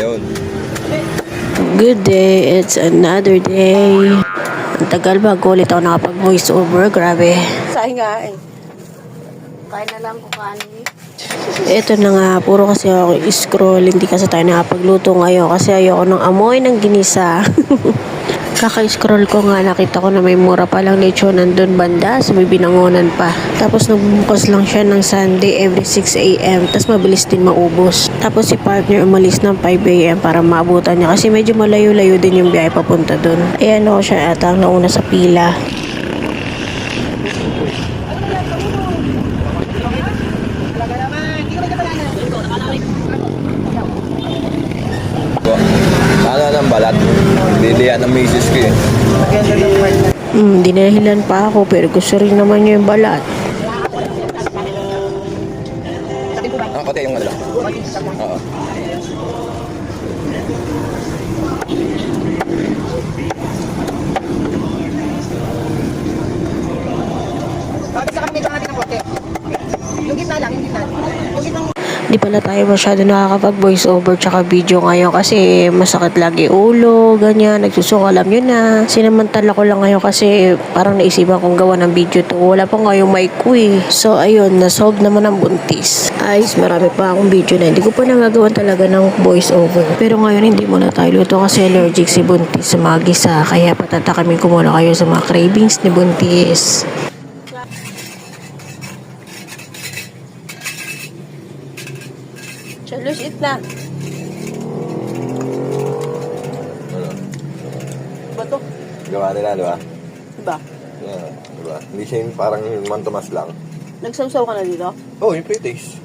Ayun. Good day, it's another day. Ang tagal bago ulit ako nakapag-voice over, grabe. Sahin nga eh. Kain na lang kung kanin. Ito na nga, puro kasi ako scroll, hindi kasi tayo nakapagluto ngayon kasi ayoko ng amoy ng ginisa. Kaka-scroll ko nga, nakita ko na may mura palang lechon nandun banda, sa may Binangonan pa. Tapos nagbubukas lang siya ng Sunday every 6 a.m. Tapos mabilis din maubos. Tapos si partner umalis ng 5 a.m. para maabutan niya kasi medyo malayo-layo din yung biyahe papunta dun. Ayan ako siya ata ang nauna sa pila. Ano ng balat? Lilihan ng misis ko eh. Dinahilan pa ako pero gusto rin naman niya yung balat. Ang kote yung ano lang. Oo. Bakit sa kami natin ng kote? Yung gitna lang, yung gitna. Yung gitna. Di pala tayo masyado nakakapag-voice over tsaka video ngayon kasi masakit lagi ulo, ganyan, nagsusuka, alam nyo na. Sinamantala ko lang ngayon kasi parang naisipan kong gawa ng video to. Wala pa ngayong mic ko eh. So ayun, na-solve naman ang buntis. Ayos, marami pa akong video na hindi ko pa nagagawan talaga ng voice over. Pero ngayon hindi muna tayo luto kasi allergic si buntis sa mga gisa. Kaya patatakamin ko muna kayo sa mga cravings ni buntis. Charles, eat na. Ano? Ba to? Gawa nila, di ba? Diba? Yeah, di ba? Hindi siya yung parang Mantomas lang. Nagsawsaw ka na dito? Oh, yung pre-taste.